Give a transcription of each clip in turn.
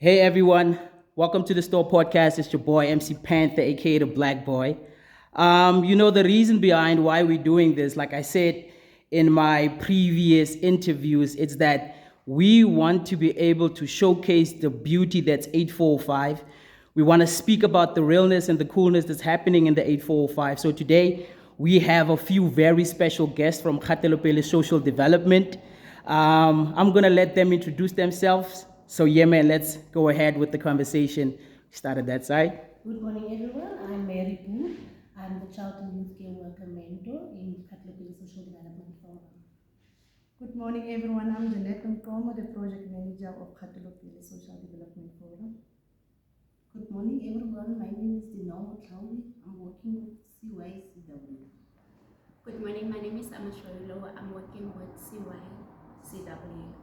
Hey everyone, welcome to the Store Podcast. It's your boy MC Panther, aka the Black Boy. The reason behind why we're doing this, like I said in my previous interviews, it's that we want to be able to showcase the beauty that's 8405. We want to speak about the realness and the coolness that's happening in the 8405. So today we have a few very special guests from Kgatelopele Social Development. I'm gonna let them introduce themselves. So yeah, man, let's go ahead with the conversation. Start at that side. Good morning, everyone. I'm Mary Booth. I'm the Child and Youth Care Worker Mentor in Catholic Social Development Forum. Good morning, everyone. I'm Jeanette Nkomo, the Project Manager of Kgatelopele Social Development Forum. Good morning, everyone. My name is Dinamo Tlawi. I'm working with CYCW. Good morning, my name is Amashwarilo. I'm working with CYCW.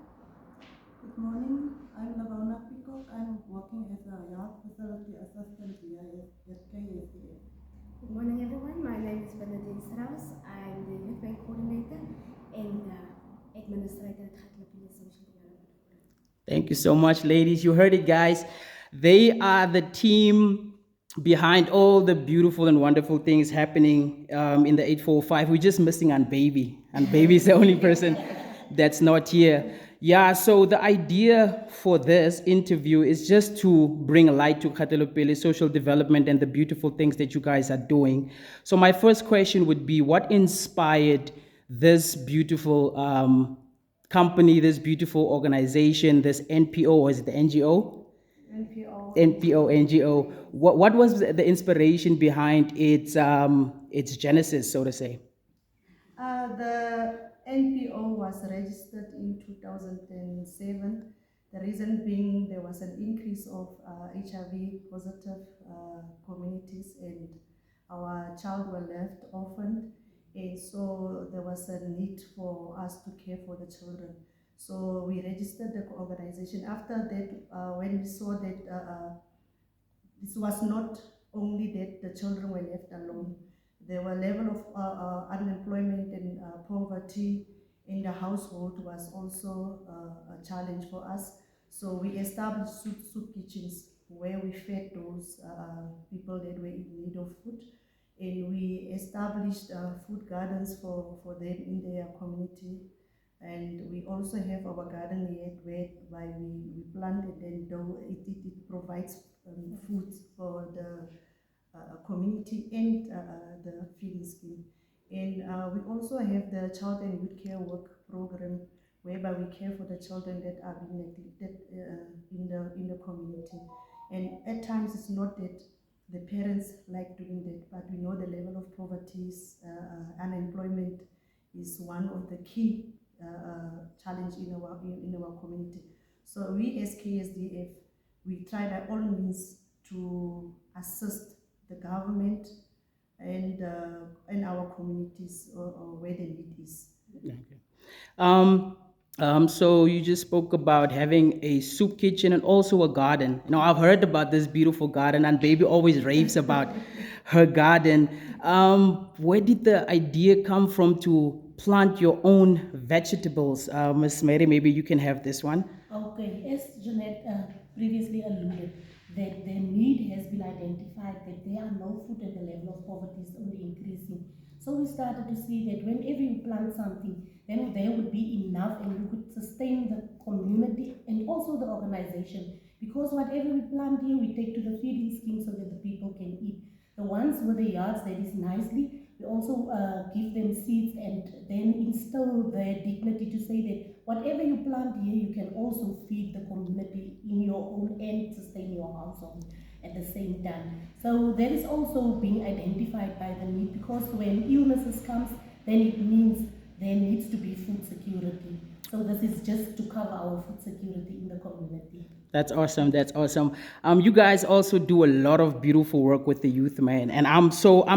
Good morning, I'm Lavona Peacock. I'm working as a youth facility assistant via ksdf. Good morning, everyone. My name is Bernadine Strauss. I'm the Youth Bank Coordinator and Administrator at Kgatelopele Social Development Forum. Thank you so much, ladies. You heard it, guys. They are the team behind all the beautiful and wonderful things happening in the 845. We're just missing on Baby. And Baby is the only person that's not here. Yeah, so the idea for this interview is just to bring a light to Kgatelopele social development and the beautiful things that you guys are doing. So my first question would be, what inspired this beautiful company, this beautiful organization, this NPO, or is it the NGO? NGO. What was the inspiration behind its genesis, so to say? The NPO was registered in 2007. The reason being there was an increase of HIV positive communities, and our child were left orphaned, and so there was a need for us to care for the children. So we registered the organization. After that, when we saw that this was not only that the children were left alone, there were level of unemployment and poverty in the household was also a challenge for us. So we established soup kitchens where we fed those people that were in need of food, and we established food gardens for them in their community. And we also have our garden yet whereby we plant it, and it provides food for the community and the feeding scheme. And we also have the child and youth care work program whereby we care for the children that are being neglected in the community. And at times it's not that the parents like doing that, but we know the level of poverty, unemployment is one of the key challenge in our community. So we as KSDF, we try by all means to assist the government and our communities where the need is. Okay. So you just spoke about having a soup kitchen and also a garden. I've heard about this beautiful garden, and Baby always raves about her garden. Where did the idea come from to plant your own vegetables? Miss Mary, maybe you can have this one. Okay, as Jeanette previously alluded, that the need has been identified, that there are no food and the level of poverty is only increasing. So we started to see that whenever you plant something, then there would be enough and you could sustain the community and also the organization. Because whatever we plant here, we take to the feeding scheme so that the people can eat. The ones with the yards that is nicely, we also give them seeds and then instill their dignity to say that whatever you plant here, you can also feed the community in your own and sustain your household at the same time. So that is also being identified by the need, because when illnesses comes, then it means there needs to be food security. So this is just to cover our food security in the community. That's awesome. That's awesome. You guys also do a lot of beautiful work with the youth, man. And I'm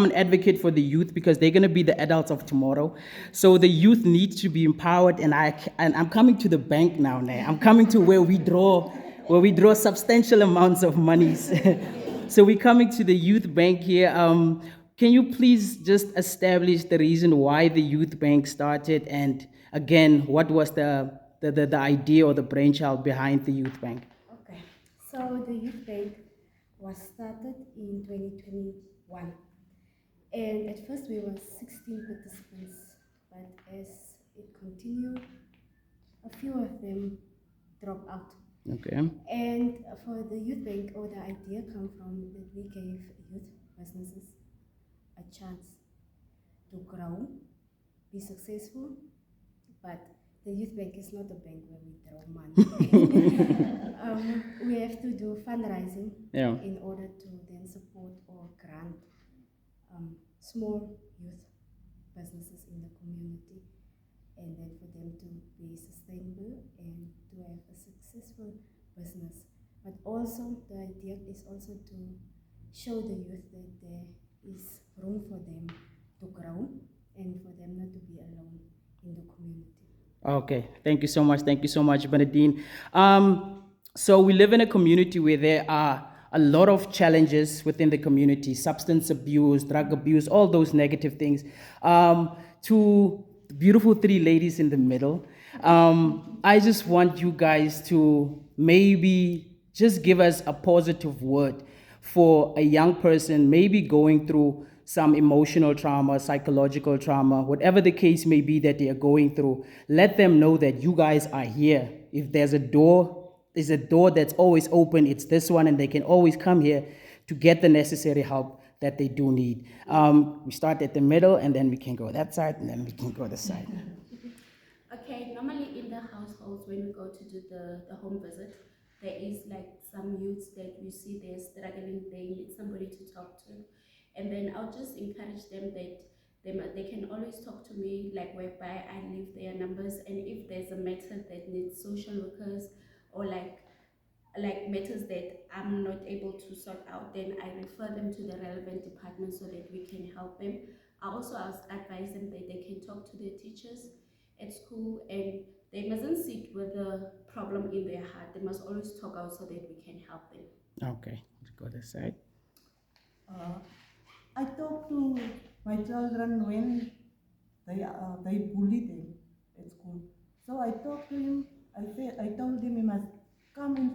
an advocate for the youth because they're gonna be the adults of tomorrow. So the youth needs to be empowered, and I'm coming to the bank now. I'm coming to where we draw substantial amounts of monies. So we're coming to the youth bank here. Can you please just establish the reason why the youth bank started, and again, what was the idea or the brainchild behind the youth bank? Okay, So the youth bank was started in 2021, and at first we were 16 participants, but as it continued, a few of them dropped out. Okay. And for the youth bank, or the idea come from that we gave youth businesses a chance to grow, be successful, but the youth bank is not a bank where we draw money. We have to do fundraising Yeah. in order to then support or grant small youth businesses in the community, and then for them to be sustainable and to have a successful business. But also the idea is also to show the youth that there is room for them to grow and for them not to be alone in the community. Okay, thank you so much. Thank you so much, Bernadine. So we live in a community where there are a lot of challenges within the community: substance abuse, drug abuse, all those negative things. To the beautiful three ladies in the middle, I just want you guys to maybe just give us a positive word for a young person maybe going through some emotional trauma, psychological trauma, whatever the case may be that they are going through. Let them know that you guys are here. If there's a door that's always open. It's this one, and they can always come here to get the necessary help that they do need. We start at the middle, and then we can go that side, and then we can go this side. Okay, normally in the households, when we go to do the home visit, there is like some youths that you see they're struggling, they need somebody to talk to. And then I'll just encourage them that they can always talk to me, like whereby I leave their numbers. And if there's a matter that needs social workers, or like matters that I'm not able to sort out, then I refer them to the relevant department so that we can help them. I also advise them that they can talk to their teachers at school, and they mustn't sit with the problem in their heart. They must always talk out so that we can help them. Okay, let's go this side. I talk to my children when they bully them at school. So I talk to him. I told him he must come in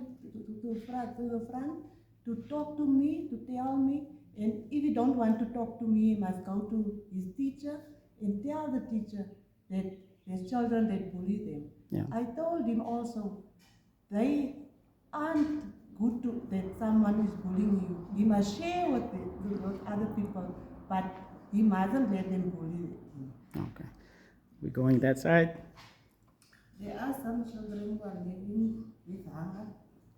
to the front to talk to me, to tell me. And if he don't want to talk to me, he must go to his teacher and tell the teacher that there's children that bully them. Yeah. I told him also they aren't good to that someone is bullying you. He must share with other people, but he mustn't let them bully him. Okay, we're going that side. There are some children who are living with hunger,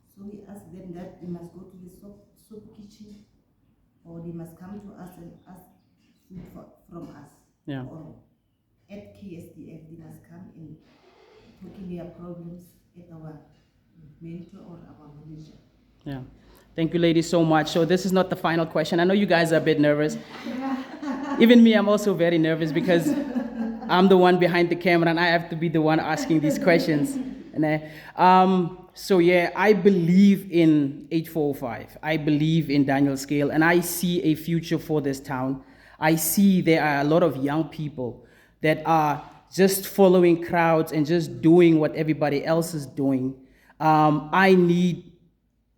so we ask them that they must go to the soup kitchen, or they must come to us and ask food from us. Yeah. Or at ksdf, they must come and talk in their problems at our mentor or our manager. Yeah. Thank you, ladies, so much. So this is not the final question. I know you guys are a bit nervous. Even me, I'm also very nervous because I'm the one behind the camera and I have to be the one asking these questions. So yeah, I believe in H405. I believe in Daniel Scale, and I see a future for this town. I see there are a lot of young people that are just following crowds and just doing what everybody else is doing. I need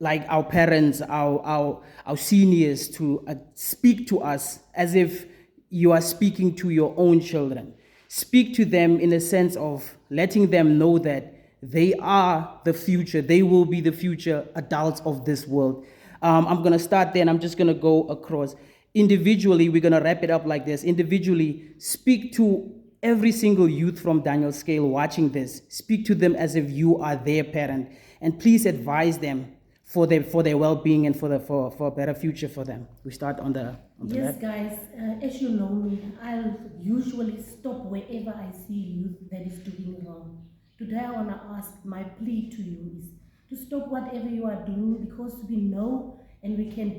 like our parents, our seniors to speak to us as if you are speaking to your own children. Speak to them in a sense of letting them know that they are the future. They will be the future adults of this world. I'm going to start there and I'm just going to go across. Individually, we're going to wrap it up like this. Individually, speak to every single youth from Daniel Scale watching this. Speak to them as if you are their parent. And please advise them for their well-being and for a better future for them. We start on the Yes, left. guys, as you know me, I'll usually stop wherever I see youth that is doing wrong. Today I want to ask, my plea to you is to stop whatever you are doing, because we know and we can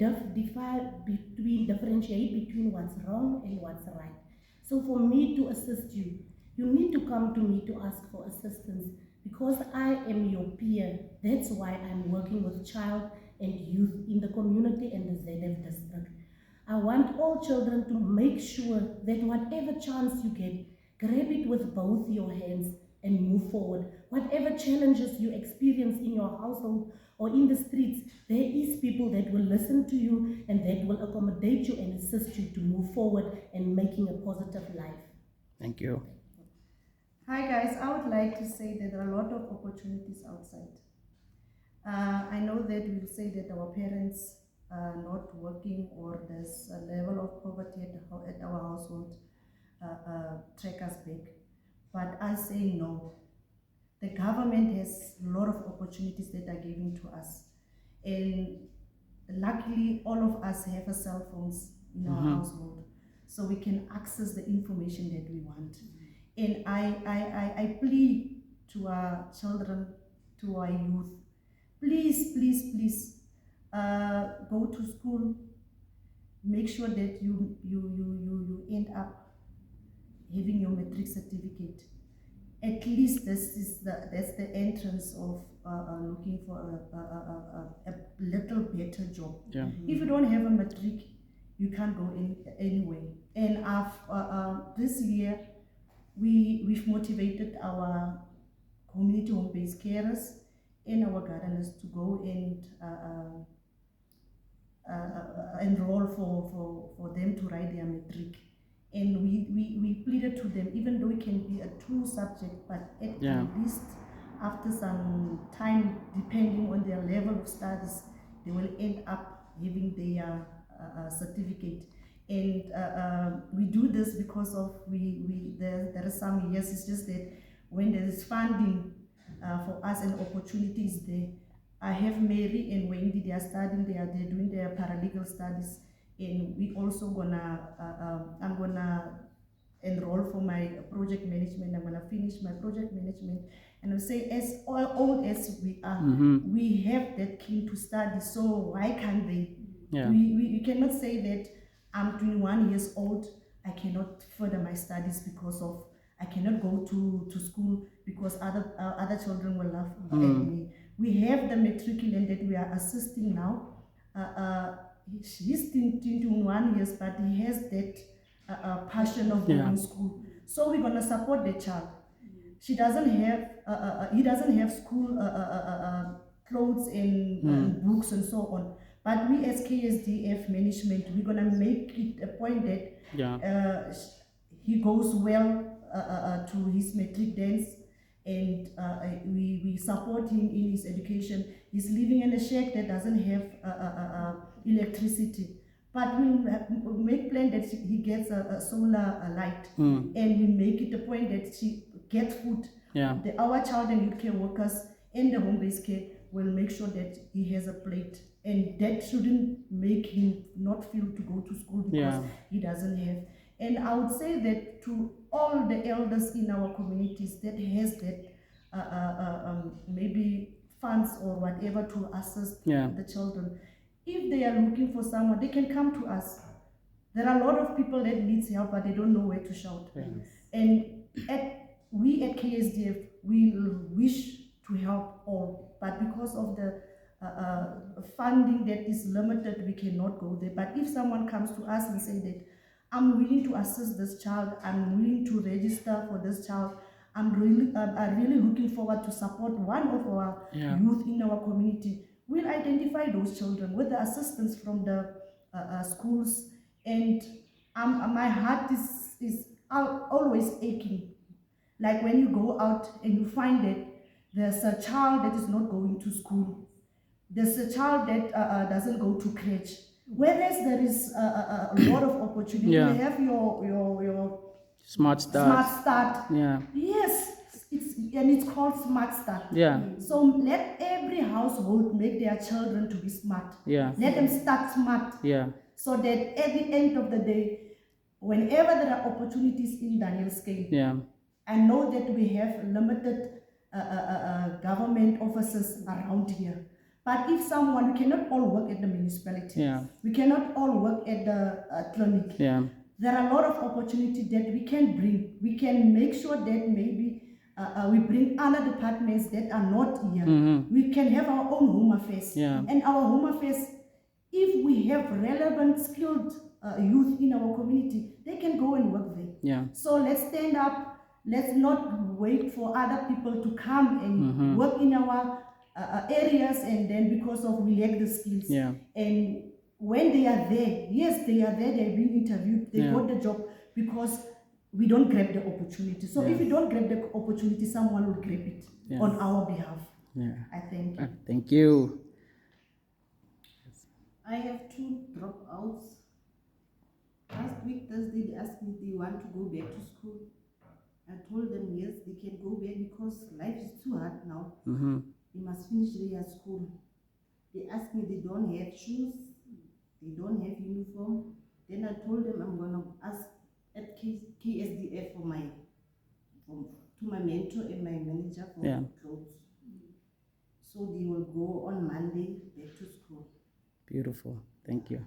differentiate between what's wrong and what's right. So for me to assist you, you need to come to me to ask for assistance, because I am your peer. That's why I'm working with child and youth in the community and the ZF district. I want all children to make sure that whatever chance you get, grab it with both your hands and move forward. Whatever challenges you experience in your household or in the streets, there is people that will listen to you and that will accommodate you and assist you to move forward and making a positive life. Thank you. Hi guys, I would like to say that there are a lot of opportunities outside. I know that we'll say that our parents are not working or there's a level of poverty at our household track us back. But I say no. The government has a lot of opportunities that are given to us. And luckily, all of us have a cell phones in our household. So we can access the information that we want. And I plead to our children, to our youth, please, please, please, go to school. Make sure that you end up having your matric certificate. At least that's the entrance of looking for a little better job. Yeah. If you don't have a matric, you can't go anywhere. And this year, we've motivated our community home-based carers and our gardeners to go and enroll for them to write their matric. And we pleaded to them, even though it can be a true subject, but at least after some time, depending on their level of studies, they will end up having their certificate. And we do this because of there are some years, it's just that when there is funding for us and opportunities there, I have Mary and Wendy, they are studying, they're doing their paralegal studies, and we also I'm gonna enroll for my project management. I'm gonna finish my project management, and I'll say, as old as we are, we have that keen to study, so why can't they? Yeah. We cannot say that I'm 21 years old, I cannot further my studies because of I cannot go to school because other children will laugh at me. We have the matriculant that we are assisting now. He's 21 years, but he has that passion of going to school. So we're gonna support the child. She doesn't have, he doesn't have school clothes and books and so on. But we as KSDF management, we're gonna make it a point that he goes well to his matric dance, and we support him in his education. He's living in a shack that doesn't have electricity, but we make plan that he gets a solar light, and we make it a point that she gets food. Our child and youth care workers and the home-based care will make sure that he has a plate, and that shouldn't make him not feel to go to school because he doesn't have. And I would say that to all the elders in our communities that has that maybe funds or whatever to assist the children, if they are looking for someone, they can come to us. There are a lot of people that needs help, but they don't know where to shout. And we at KSDF, we wish to help all, but because of the funding that is limited, we cannot go there. But if someone comes to us and say that, I'm willing to assist this child, I'm willing to register for this child, I'm really looking forward to support one of our youth in our community, we'll identify those children with the assistance from the schools. And my heart is always aching. Like when you go out and you find that there's a child that is not going to school, there's a child that doesn't go to crèche. Whereas there is a lot of opportunity. You have your Smart Start. Smart Start. Yes, it's called Smart Start. So let every household make their children to be smart. Let them start smart. So that at the end of the day, whenever there are opportunities in Daniel Scale, I know that we have limited government offices around here. But if someone, we cannot all work at the municipality. We cannot all work at the clinic. There are a lot of opportunities that we can bring. We can make sure that maybe we bring other departments that are not here. We can have our own home affairs. And our home affairs, if we have relevant, skilled youth in our community, they can go and work there. So let's stand up. Let's not wait for other people to come and work in our areas, and then because of we lack the skills. Yeah. And when they are there, yes, they are there, they're being interviewed, they Yeah. got the job because we don't grab the opportunity. So Yeah. if we don't grab the opportunity, someone will grab it Yeah. on our behalf. Yeah. I thank you. Thank you. I have 2 dropouts. Last week, Thursday, they asked me if they want to go back to school. I told them yes, they can go back because life is too hard now. Mm-hmm. They must finish their school. They asked me they don't have shoes, they don't have uniform. Then I told them I'm gonna ask at ksdf to my mentor and my manager for Yeah. clothes. So they will go on Monday back to school. Beautiful. Thank you.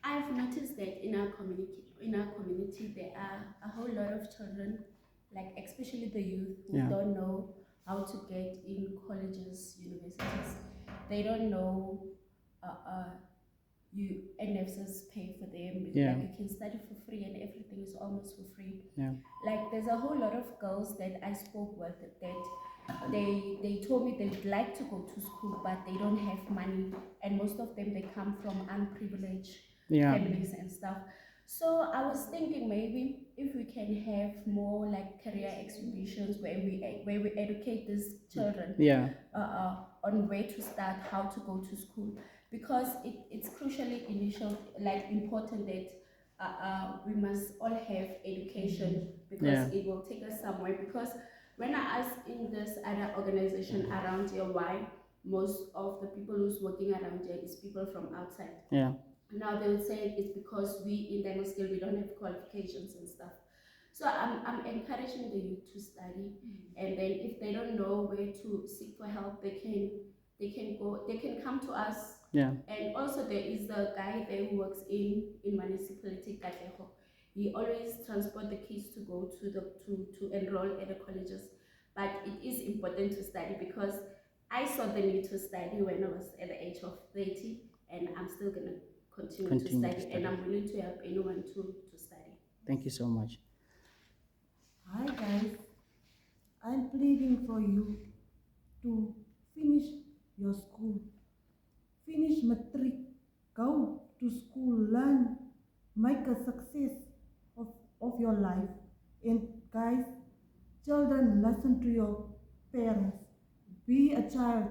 I've noticed that in our community, there are a whole lot of children, like especially the youth, who Yeah. don't know how to get in colleges, universities. They don't know NFSs pay for them. Yeah. Like you can study for free and everything is almost for free. Yeah. Like there's a whole lot of girls that I spoke with that they told me they'd like to go to school but they don't have money, and most of them they come from unprivileged Yeah. families and stuff. So I was thinking maybe if we can have more like career exhibitions where we educate these children Yeah. on where to start, how to go to school, because it's crucially important that we must all have education, because Yeah. it will take us somewhere. Because when I ask in this other organization around here why most of the people who's working around here is people from outside, Yeah. now they will say it's because we in demo skill we don't have qualifications and stuff. So I'm encouraging the youth to study, and then if they don't know where to seek for help, they can come to us. Yeah. And also there is a guy there who works in municipality Katlego. He always transport the kids to go to enroll at the colleges, but it is important to study, because I saw the need to study when I was at the age of 30, and I'm still gonna continue to study, and I'm willing to help anyone to study. Thank you so much. Hi guys, I'm pleading for you to finish your school. Finish matric, go to school, learn, make a success of your life. And guys, children, listen to your parents. Be a child,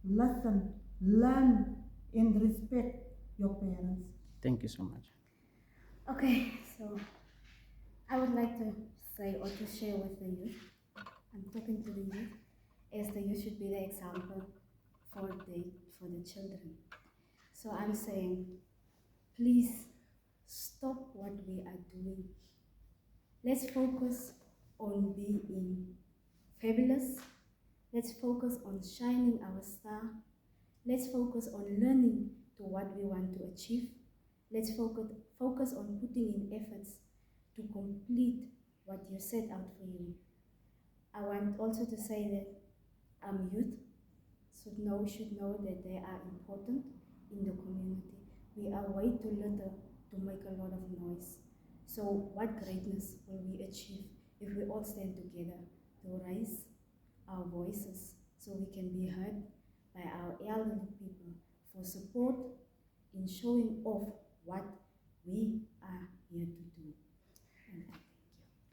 listen, learn, and respect your parents. Thank you so much. Okay, so I would like to say or to share with the youth. I'm talking to the youth, as the youth should be the example for the children. So I'm saying, please stop what we are doing. Let's focus on being fabulous. Let's focus on shining our star. Let's focus on learning to what we want to achieve. Let's focus on putting in efforts to complete what you set out for you. I want also to say that youth should know that they are important in the community. We are way too little to make a lot of noise. So what greatness will we achieve if we all stand together to raise our voices so we can be heard by our elderly people for support in showing off what we are here to do. And I thank you.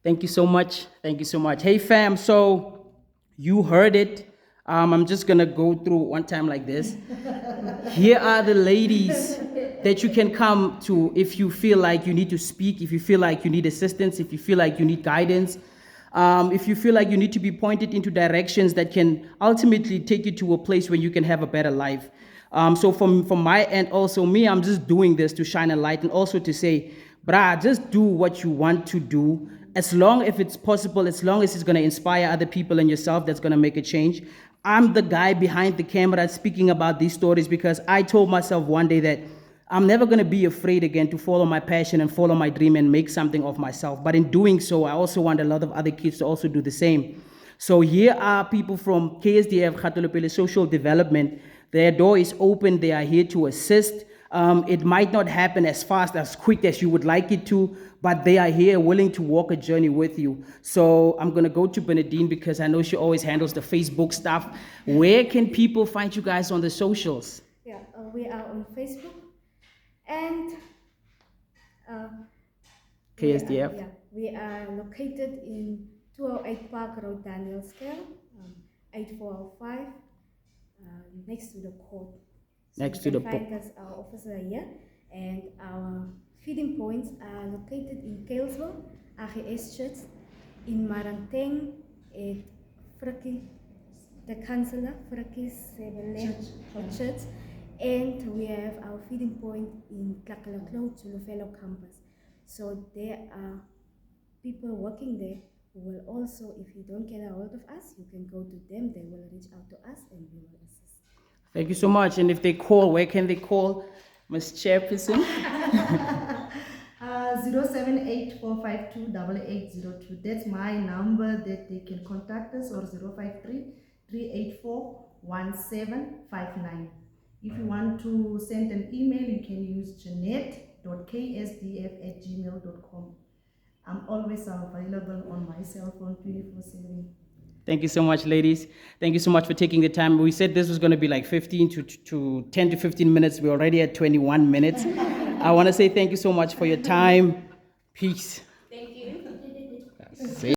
Thank you so much. Thank you so much. Hey fam, so you heard it. I'm just gonna go through one time like this. Here are the ladies that you can come to if you feel like you need to speak, if you feel like you need assistance, if you feel like you need guidance, if you feel like you need to be pointed into directions that can ultimately take you to a place where you can have a better life. So from my end, also me, I'm just doing this to shine a light and also to say, brah, just do what you want to do. As long as it's possible, as long as it's going to inspire other people and yourself, that's going to make a change. I'm the guy behind the camera speaking about these stories because I told myself one day that I'm never going to be afraid again to follow my passion and follow my dream and make something of myself. But in doing so, I also want a lot of other kids to also do the same. So here are people from KSDF, Khatolopele Social Development. Their door is open. They are here to assist. It might not happen as fast, as quick as you would like it to, but they are here willing to walk a journey with you. So I'm going to go to Bernadine because I know she always handles the Facebook stuff. Where can people find you guys on the socials? Yeah, we are on Facebook and KSDF. we are located in 208 Park Road, Daniel Scale, 8405, next to the court. So Next you to can the find us, our office are here, and our feeding points are located in Kalesville, AGS Church, in Maranteng, at Frikkie, the councillor, Frikkie Church, and we have our feeding point in Klakalaklo, Tulufelo campus. So there are people working there who will also, if you don't get a hold of us, you can go to them, they will reach out to us and we will assist. Thank you so much. And if they call, where can they call, Ms. Chairperson? 078-452-8802. That's my number that they can contact us, or 053-384-1759. If you want to send an email, you can use jeanette.ksdf@gmail.com. I'm always available on my cell phone 24/7. Thank you so much, ladies. Thank you so much for taking the time. We said this was going to be like 15 to 10 to 15 minutes. We're already at 21 minutes. I want to say thank you so much for your time. Peace. Thank you. See